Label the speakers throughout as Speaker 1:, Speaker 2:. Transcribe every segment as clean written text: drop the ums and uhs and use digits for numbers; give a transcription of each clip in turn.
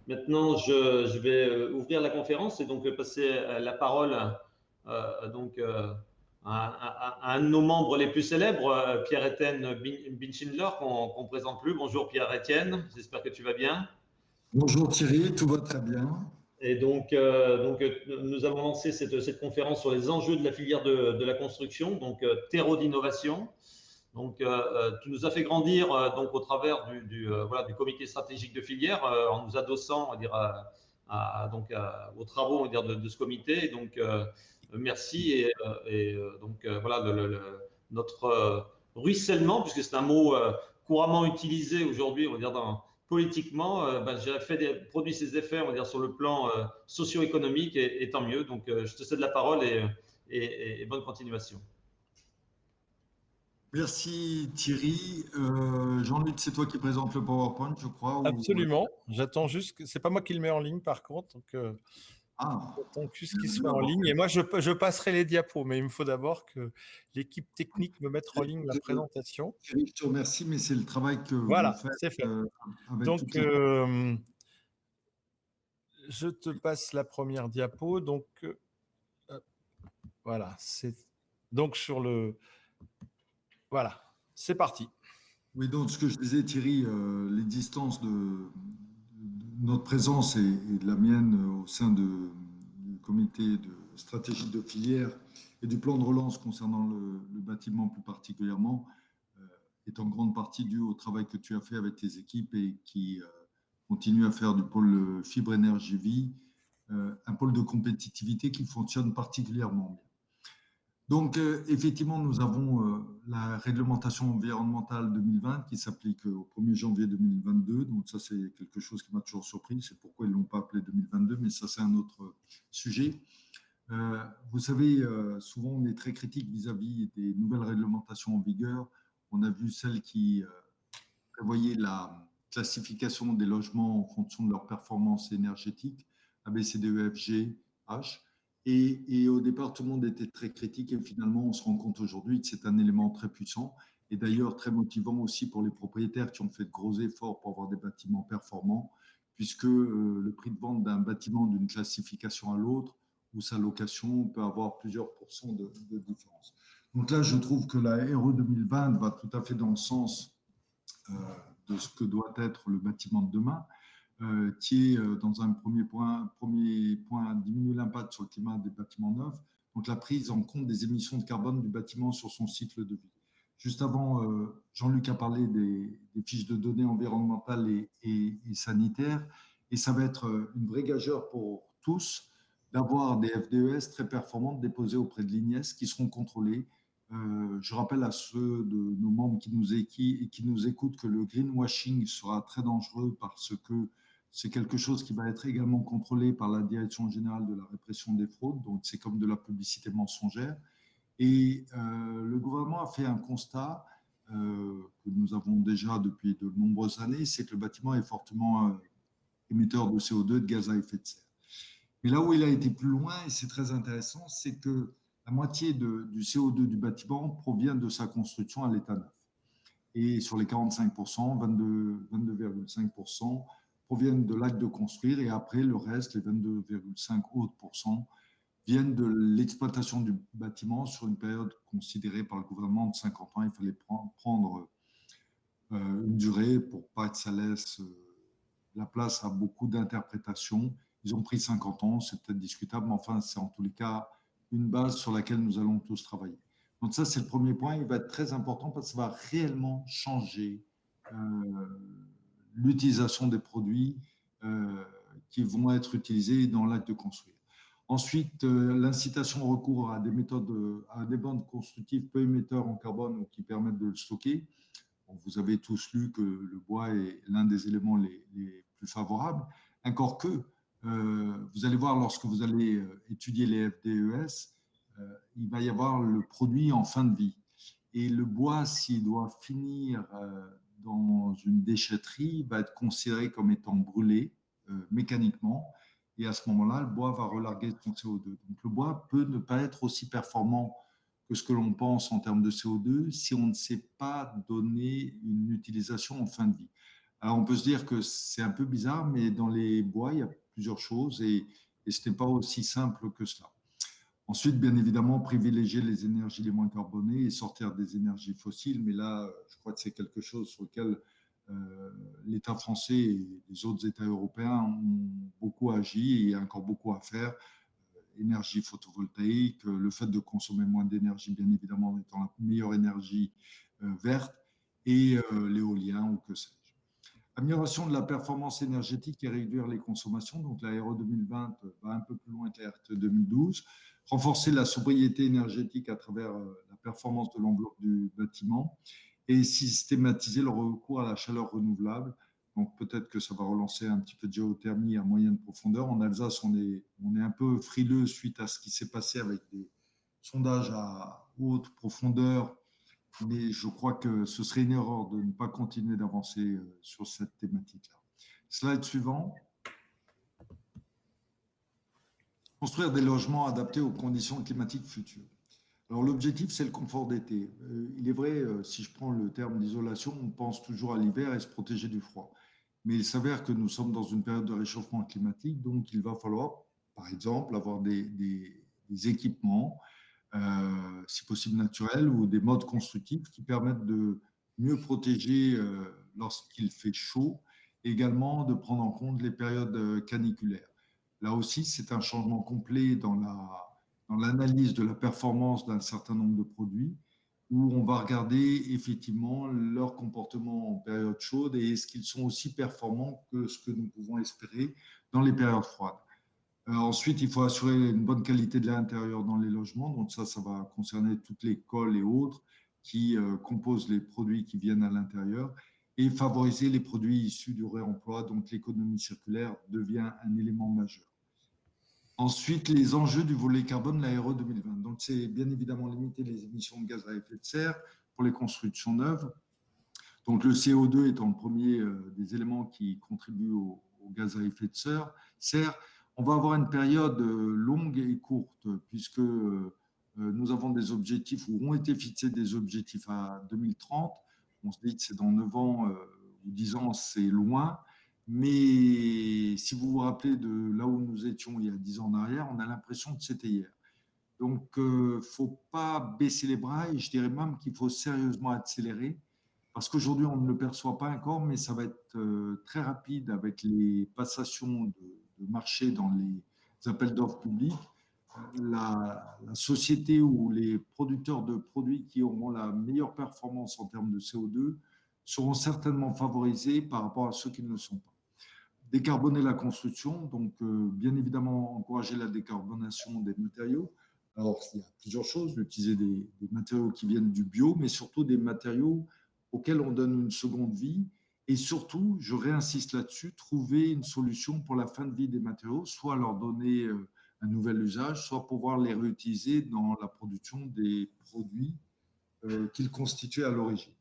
Speaker 1: Maintenant, je vais ouvrir la conférence et donc passer la parole à un de nos membres les plus célèbres, Pierre-Étienne Binschindler, qu'on ne présente plus. Bonjour Pierre-Étienne, j'espère que tu vas bien.
Speaker 2: Bonjour Thierry, tout va très bien.
Speaker 1: Et nous avons lancé cette conférence sur les enjeux de la filière de la construction, donc terreau d'innovation. Donc, tu nous as fait grandir donc au travers du comité stratégique de filière en nous adossant, on va dire, aux travaux, on va dire, de ce comité. Et donc, merci. Voilà notre ruissellement, puisque c'est un mot couramment utilisé aujourd'hui, on va dire, politiquement, j'ai produit ses effets, on va dire, sur le plan socio-économique et tant mieux. Donc, je te cède la parole et bonne continuation.
Speaker 2: Merci Thierry. Jean-Luc, c'est toi qui présente le PowerPoint, je crois.
Speaker 3: Absolument. J'attends juste que c'est pas moi qui le mets en ligne par contre. Donc, j'attends juste qu'il soit en ligne. Et moi, je passerai les diapos, mais il me faut d'abord que l'équipe technique me mette en ligne la présentation.
Speaker 2: Thierry, je te remercie, mais c'est le travail que
Speaker 3: voilà,
Speaker 2: vous faites.
Speaker 3: C'est fait.
Speaker 2: Avec
Speaker 3: donc, je te passe la première diapo. Donc, voilà. Donc, sur le... Voilà, c'est parti.
Speaker 2: Oui, donc ce que je disais, Thierry, l'existence de notre présence et de la mienne au sein du comité de stratégie de filière et du plan de relance concernant le bâtiment plus particulièrement est en grande partie due au travail que tu as fait avec tes équipes et qui continue à faire du pôle Fibre Énergie Vie un pôle de compétitivité qui fonctionne particulièrement bien. Donc, effectivement, nous avons la réglementation environnementale 2020 qui s'applique au 1er janvier 2022. Donc, ça, c'est quelque chose qui m'a toujours surpris. C'est pourquoi ils ne l'ont pas appelé 2022, mais ça, c'est un autre sujet. Vous savez, souvent, on est très critique vis-à-vis des nouvelles réglementations en vigueur. On a vu celles qui prévoyaient la classification des logements en fonction de leur performance énergétique, A, B, C, D, E, F, G, H. Et au départ, tout le monde était très critique et finalement, on se rend compte aujourd'hui que c'est un élément très puissant et d'ailleurs très motivant aussi pour les propriétaires qui ont fait de gros efforts pour avoir des bâtiments performants, puisque le prix de vente d'un bâtiment d'une classification à l'autre ou sa location peut avoir plusieurs pourcents de différence. Donc là, je trouve que la RE 2020 va tout à fait dans le sens de ce que doit être le bâtiment de demain. Qui est, dans un premier point, diminuer l'impact sur le climat des bâtiments neufs, donc la prise en compte des émissions de carbone du bâtiment sur son cycle de vie. Juste avant, Jean-Luc a parlé des fiches de données environnementales et sanitaires, et ça va être une vraie gageure pour tous d'avoir des FDES très performantes déposées auprès de l'INES qui seront contrôlées. Je rappelle à ceux de nos membres qui nous écoutent que le greenwashing sera très dangereux parce que c'est quelque chose qui va être également contrôlé par la Direction générale de la répression des fraudes, donc c'est comme de la publicité mensongère. Et le gouvernement a fait un constat que nous avons déjà depuis de nombreuses années, c'est que le bâtiment est fortement émetteur de CO2 et de gaz à effet de serre. Mais là où il a été plus loin, et c'est très intéressant, c'est que la moitié du CO2 du bâtiment provient de sa construction à l'état neuf. Et sur les 45%, 22,5% proviennent de l'acte de construire et après le reste, les 22,5 autres %, viennent de l'exploitation du bâtiment sur une période considérée par le gouvernement de 50 ans. Il fallait prendre une durée pour pas que ça laisse la place à beaucoup d'interprétations. Ils ont pris 50 ans, c'est peut-être discutable, mais enfin, c'est en tous les cas une base sur laquelle nous allons tous travailler. Donc ça, c'est le premier point. Il va être très important parce que ça va réellement changer l'utilisation des produits qui vont être utilisés dans l'acte de construire. Ensuite, l'incitation au recours à des méthodes, à des bandes constructives peu émetteurs en carbone qui permettent de le stocker. Bon, vous avez tous lu que le bois est l'un des éléments les plus favorables. Encore que, vous allez voir lorsque vous allez étudier les FDES, il va y avoir le produit en fin de vie. Et le bois, s'il doit finir dans une déchetterie, va être considéré comme étant brûlé mécaniquement. Et à ce moment-là, le bois va relarguer son CO2. Donc le bois peut ne pas être aussi performant que ce que l'on pense en termes de CO2 si on ne sait pas donner une utilisation en fin de vie. Alors, on peut se dire que c'est un peu bizarre, mais dans les bois, il y a plusieurs choses et ce n'est pas aussi simple que cela. Ensuite, bien évidemment, privilégier les énergies les moins carbonées et sortir des énergies fossiles. Mais là, je crois que c'est quelque chose sur lequel l'État français et les autres États européens ont beaucoup agi et il y a encore beaucoup à faire. Énergie photovoltaïque, le fait de consommer moins d'énergie, bien évidemment, en étant la meilleure énergie verte, et l'éolien ou que sais-je. Amélioration de la performance énergétique et réduire les consommations. Donc la RE 2020 va un peu plus loin que la RE 2012. Renforcer la sobriété énergétique à travers la performance de l'enveloppe du bâtiment et systématiser le recours à la chaleur renouvelable. Donc peut-être que ça va relancer un petit peu de géothermie à moyenne profondeur. En Alsace, on est un peu frileux suite à ce qui s'est passé avec des sondages à haute profondeur, mais je crois que ce serait une erreur de ne pas continuer d'avancer sur cette thématique-là. Slide suivant. Construire des logements adaptés aux conditions climatiques futures. Alors l'objectif, c'est le confort d'été. Il est vrai, si je prends le terme d'isolation, on pense toujours à l'hiver et se protéger du froid. Mais il s'avère que nous sommes dans une période de réchauffement climatique, donc il va falloir, par exemple, avoir des équipements, si possible naturels, ou des modes constructifs qui permettent de mieux protéger lorsqu'il fait chaud, et également de prendre en compte les périodes caniculaires. Là aussi, c'est un changement complet dans l'analyse de la performance d'un certain nombre de produits, où on va regarder effectivement leur comportement en période chaude et est-ce qu'ils sont aussi performants que ce que nous pouvons espérer dans les périodes froides. Ensuite, il faut assurer une bonne qualité de l'intérieur dans les logements. Donc ça va concerner toutes les colles et autres qui composent les produits qui viennent à l'intérieur et favoriser les produits issus du réemploi. Donc l'économie circulaire devient un élément majeur. Ensuite, les enjeux du volet carbone, la RE 2020. Donc, c'est bien évidemment limiter les émissions de gaz à effet de serre pour les constructions neuves. Donc, le CO2 étant le premier des éléments qui contribuent au gaz à effet de serre. On va avoir une période longue et courte puisque nous avons des objectifs ou ont été fixés des objectifs à 2030. On se dit que c'est dans 9 ans ou 10 ans, c'est loin. Mais si vous vous rappelez de là où nous étions il y a 10 ans en arrière, on a l'impression que c'était hier. Donc, il ne faut pas baisser les bras et je dirais même qu'il faut sérieusement accélérer parce qu'aujourd'hui, on ne le perçoit pas encore, mais ça va être très rapide avec les passations de marché dans les appels d'offres publics. La société ou les producteurs de produits qui auront la meilleure performance en termes de CO2 seront certainement favorisés par rapport à ceux qui ne le sont pas. Décarboner la construction, donc bien évidemment encourager la décarbonation des matériaux. Alors, il y a plusieurs choses, utiliser des matériaux qui viennent du bio, mais surtout des matériaux auxquels on donne une seconde vie. Et surtout, je réinsiste là-dessus, trouver une solution pour la fin de vie des matériaux, soit leur donner un nouvel usage, soit pouvoir les réutiliser dans la production des produits qu'ils constituaient à l'origine.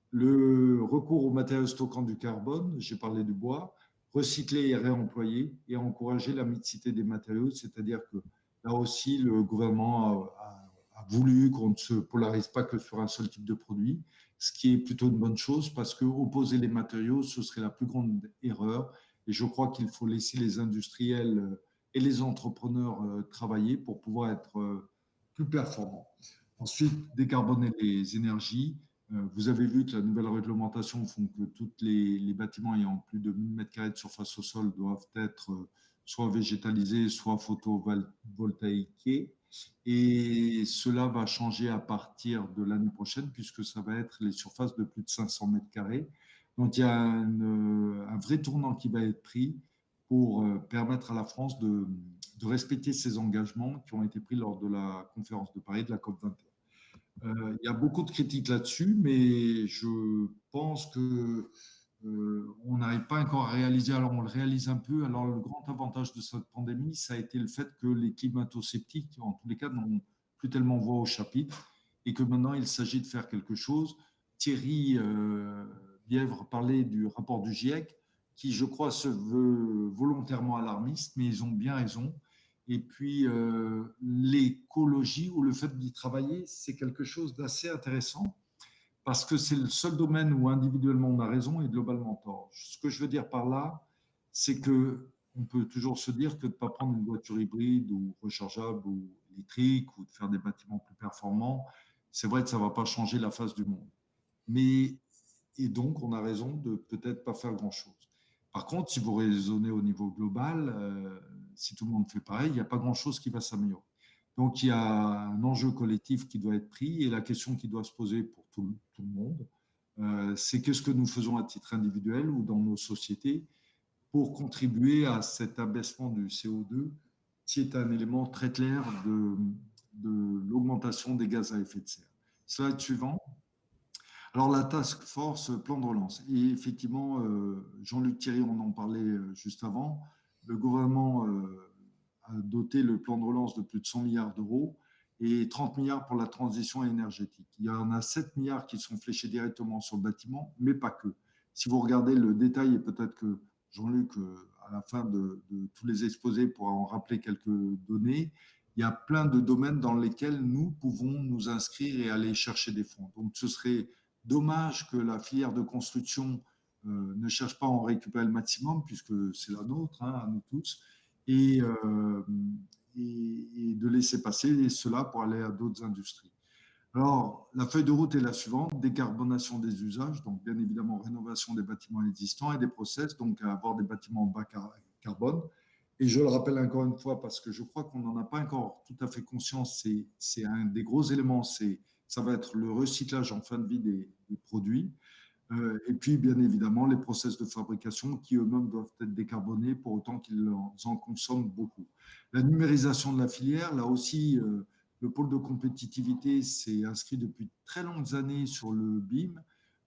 Speaker 2: Le recours aux matériaux stockant du carbone, j'ai parlé du bois, recycler et réemployer et encourager la mixité des matériaux, c'est-à-dire que là aussi, le gouvernement a voulu qu'on ne se polarise pas que sur un seul type de produit, ce qui est plutôt une bonne chose parce que opposer les matériaux, ce serait la plus grande erreur. Et je crois qu'il faut laisser les industriels et les entrepreneurs travailler pour pouvoir être plus performants. Ensuite, décarboner les énergies. Vous avez vu que la nouvelle réglementation font que tous les bâtiments ayant plus de 1000 m² de surface au sol doivent être soit végétalisés, soit photovoltaïqués. Et cela va changer à partir de l'année prochaine puisque ça va être les surfaces de plus de 500 m². Donc, il y a un vrai tournant qui va être pris pour permettre à la France de respecter ses engagements qui ont été pris lors de la conférence de Paris de la COP21. Il y a beaucoup de critiques là-dessus, mais je pense que on n'arrive pas encore à réaliser. Alors, on le réalise un peu. Alors, le grand avantage de cette pandémie, ça a été le fait que les climato-sceptiques, en tous les cas, n'ont plus tellement voix au chapitre et que maintenant, il s'agit de faire quelque chose. Thierry Bièvre parlait du rapport du GIEC, qui, je crois, se veut volontairement alarmiste, mais ils ont bien raison. Et puis, l'écologie ou le fait d'y travailler, c'est quelque chose d'assez intéressant parce que c'est le seul domaine où individuellement on a raison et globalement tort. Ce que je veux dire par là, c'est que on peut toujours se dire que de ne pas prendre une voiture hybride ou rechargeable ou électrique ou de faire des bâtiments plus performants, c'est vrai que ça ne va pas changer la face du monde. Mais, et donc, on a raison de peut-être pas faire grand-chose. Par contre, si vous raisonnez au niveau global, si tout le monde fait pareil, il n'y a pas grand-chose qui va s'améliorer. Donc, il y a un enjeu collectif qui doit être pris et la question qui doit se poser pour tout le monde, c'est qu'est-ce que nous faisons à titre individuel ou dans nos sociétés pour contribuer à cet abaissement du CO2 qui est un élément très clair de l'augmentation des gaz à effet de serre. Slide suivant. Alors, la task force plan de relance. Et effectivement, Jean-Luc Thierry, on en parlait juste avant, le gouvernement a doté le plan de relance de plus de 100 milliards d'euros et 30 milliards pour la transition énergétique. Il y en a 7 milliards qui sont fléchés directement sur le bâtiment, mais pas que. Si vous regardez le détail, et peut-être que Jean-Luc, à la fin de tous les exposés, pourra en rappeler quelques données, il y a plein de domaines dans lesquels nous pouvons nous inscrire et aller chercher des fonds. Donc, ce serait dommage que la filière de construction ne cherche pas à en récupérer le maximum, puisque c'est la nôtre, hein, à nous tous, et de laisser passer cela pour aller à d'autres industries. Alors, la feuille de route est la suivante, décarbonation des usages, donc bien évidemment rénovation des bâtiments existants et des process, donc à avoir des bâtiments bas carbone. Et je le rappelle encore une fois, parce que je crois qu'on n'en a pas encore tout à fait conscience, c'est un des gros éléments, ça va être le recyclage en fin de vie des produits. Et puis, bien évidemment, les process de fabrication qui eux-mêmes doivent être décarbonés pour autant qu'ils en consomment beaucoup. La numérisation de la filière, là aussi, le pôle de compétitivité s'est inscrit depuis très longues années sur le BIM.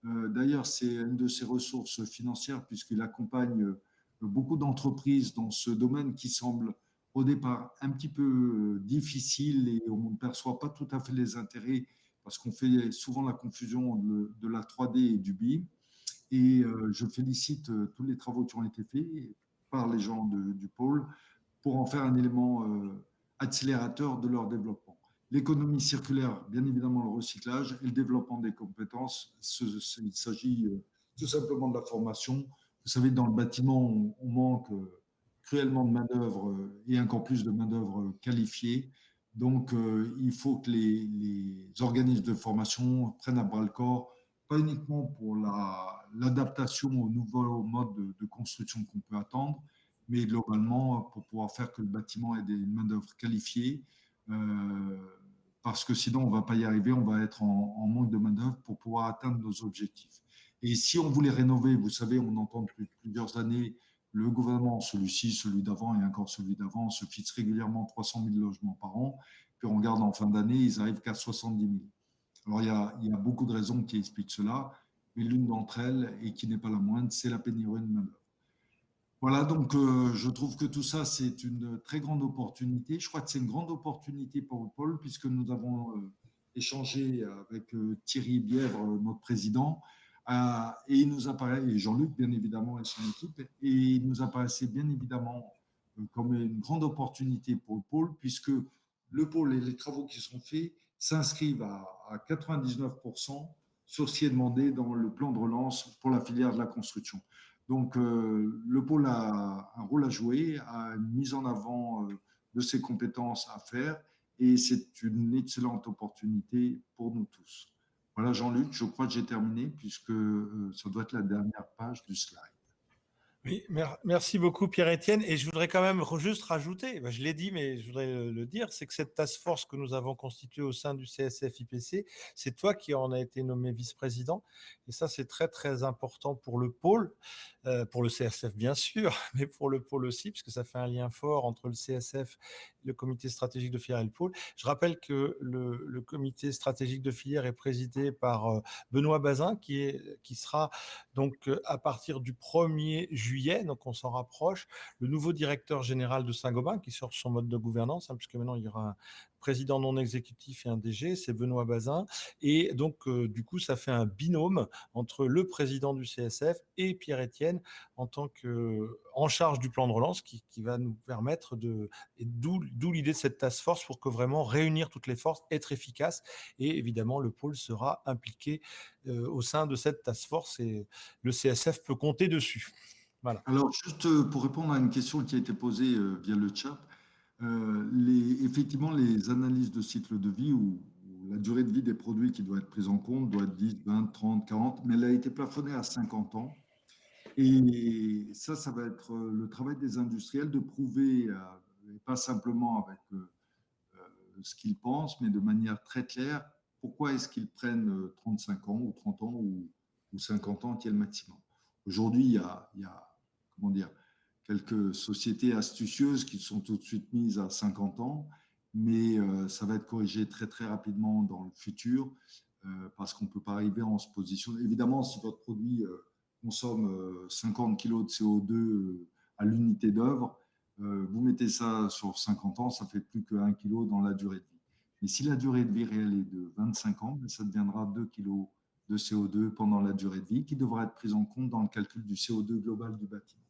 Speaker 2: D'ailleurs, c'est une de ses ressources financières puisqu'il accompagne beaucoup d'entreprises dans ce domaine qui semble au départ un petit peu difficile et on ne perçoit pas tout à fait les intérêts parce qu'on fait souvent la confusion de la 3D et du BIM. Et je félicite tous les travaux qui ont été faits par les gens du pôle pour en faire un élément accélérateur de leur développement. L'économie circulaire, bien évidemment le recyclage et le développement des compétences. Il s'agit tout simplement de la formation. Vous savez, dans le bâtiment, on manque cruellement de main-d'œuvre et encore plus de main-d'œuvre qualifiée. Donc, il faut que les organismes de formation prennent à bras le corps, pas uniquement pour l'adaptation aux nouveaux modes de construction qu'on peut attendre, mais globalement pour pouvoir faire que le bâtiment ait des main-d'œuvre qualifiées, parce que sinon on ne va pas y arriver, on va être en manque de main-d'œuvre pour pouvoir atteindre nos objectifs. Et si on voulait rénover, vous savez, on entend depuis plusieurs années, le gouvernement, celui-ci, celui d'avant et encore celui d'avant, se fixe régulièrement 300 000 logements par an, puis on regarde en fin d'année, ils arrivent qu'à 70 000. Alors il y a beaucoup de raisons qui expliquent cela, mais l'une d'entre elles, et qui n'est pas la moindre, c'est la pénurie de main-d'œuvre. Voilà, donc je trouve que tout ça, c'est une très grande opportunité. Je crois que c'est une grande opportunité pour le pôle, puisque nous avons échangé avec Thierry Bièvre, notre président, et il nous apparaît, et Jean-Luc, bien évidemment, et son équipe, et il nous apparaissait bien évidemment comme une grande opportunité pour le pôle, puisque le pôle et les travaux qui sont faits s'inscrivent à 99% sur ce qui est demandé dans le plan de relance pour la filière de la construction. Donc, le pôle a un rôle à jouer, a une mise en avant de ses compétences à faire, et c'est une excellente opportunité pour nous tous. Voilà, Jean-Luc, je crois que j'ai terminé, puisque ça doit être la dernière page du slide.
Speaker 3: Oui, merci beaucoup Pierre-Étienne. Et je voudrais quand même juste rajouter, je l'ai dit, mais je voudrais le dire, c'est que cette task force que nous avons constituée au sein du CSF-IPC, c'est toi qui en as été nommé vice-président. Et ça, c'est très, très important pour le pôle, pour le CSF bien sûr, mais pour le pôle aussi, puisque ça fait un lien fort entre le CSF, le comité stratégique de filière et le pôle. Je rappelle que le comité stratégique de filière est présidé par Benoît Bazin, qui sera donc à partir du 1er juillet juillet, donc on s'en rapproche. Le nouveau directeur général de Saint-Gobain qui sort son mode de gouvernance, puisque maintenant il y aura un président non exécutif et un DG, c'est Benoît Bazin. Et donc, du coup, ça fait un binôme entre le président du CSF et Pierre-Étienne en charge du plan de relance qui va nous permettre et d'où l'idée de cette task force pour que vraiment réunir toutes les forces, être efficace. Et évidemment, le pôle sera impliqué au sein de cette task force et le CSF peut compter dessus. Voilà.
Speaker 2: Alors, juste pour répondre à une question qui a été posée via le chat, effectivement, les analyses de cycle de vie où la durée de vie des produits qui doit être prise en compte doit être 10, 20, 30, 40, mais elle a été plafonnée à 50 ans. Et ça va être le travail des industriels de prouver, et pas simplement avec ce qu'ils pensent, mais de manière très claire, pourquoi est-ce qu'ils prennent 35 ans ou 30 ans ou 50 ans qui est le maximum. Aujourd'hui, il y a comment dire, quelques sociétés astucieuses qui sont tout de suite mises à 50 ans, mais ça va être corrigé très très rapidement dans le futur parce qu'on ne peut pas arriver en se position. Évidemment, si votre produit consomme 50 kg de CO2 à l'unité d'œuvre, vous mettez ça sur 50 ans, ça fait plus que 1 kg dans la durée de vie. Mais si la durée de vie réelle est de 25 ans, ça deviendra 2 kg de CO2 pendant la durée de vie qui devra être prise en compte dans le calcul du CO2 global du bâtiment.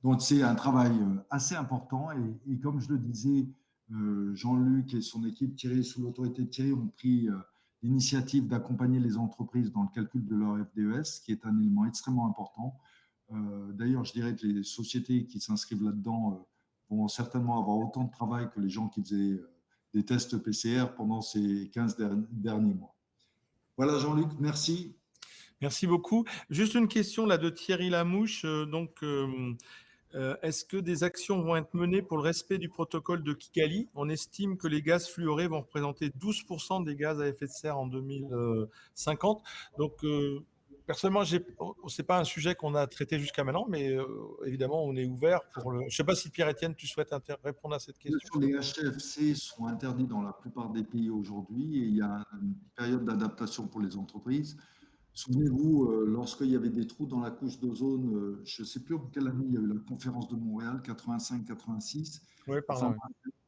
Speaker 2: Donc, c'est un travail assez important et comme je le disais, Jean-Luc et son équipe, Thierry, sous l'autorité de Thierry, ont pris l'initiative d'accompagner les entreprises dans le calcul de leur FDES, qui est un élément extrêmement important. D'ailleurs, je dirais que les sociétés qui s'inscrivent là-dedans vont certainement avoir autant de travail que les gens qui faisaient des tests PCR pendant ces 15 derniers mois. Voilà, Jean-Luc, merci.
Speaker 3: Merci beaucoup. Juste une question là de Thierry Lamouche. Est-ce que des actions vont être menées pour le respect du protocole de Kigali? On estime que les gaz fluorés vont représenter 12% des gaz à effet de serre en 2050. Donc, personnellement, ce n'est pas un sujet qu'on a traité jusqu'à maintenant, mais évidemment, on est ouvert pour le… Je ne sais pas si Pierre-Étienne, tu souhaites répondre à cette question.
Speaker 2: Les HCFC sont interdits dans la plupart des pays aujourd'hui et il y a une période d'adaptation pour les entreprises. Souvenez-vous, lorsqu'il y avait des trous dans la couche d'ozone, je ne sais plus en quelle année il y a eu la conférence de Montréal, 85-86.
Speaker 3: Oui, pardon.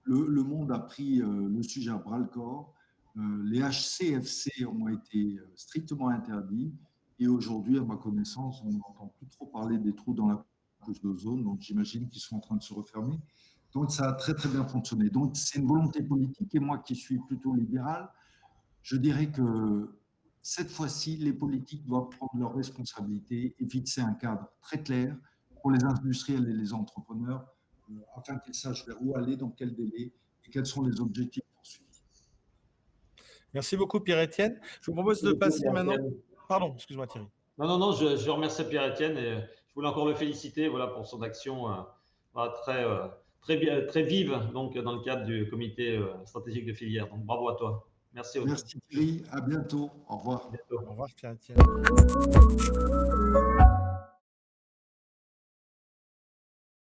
Speaker 2: Le monde a pris le sujet à bras-le-corps. Les HCFC ont été strictement interdits. Et aujourd'hui, à ma connaissance, on n'entend plus trop parler des trous dans la couche d'ozone. Donc, j'imagine qu'ils sont en train de se refermer. Donc, ça a très, très bien fonctionné. Donc, c'est une volonté politique. Et moi, qui suis plutôt libéral, je dirais que cette fois-ci, les politiques doivent prendre leurs responsabilités et fixer un cadre très clair pour les industriels et les entrepreneurs afin qu'ils sachent vers où aller, dans quel délai et quels sont les objectifs poursuivis.
Speaker 3: Merci beaucoup, Pierre-Étienne. Je vous propose de passer maintenant… Pardon, excuse-moi Thierry.
Speaker 1: Non, je remercie Pierre-Étienne et je voulais encore le féliciter pour son action très vive donc, dans le cadre du comité stratégique de filière. Donc bravo à toi. Merci.
Speaker 2: Merci Thierry, à bientôt. Au revoir.
Speaker 3: Au revoir Pierre-Étienne.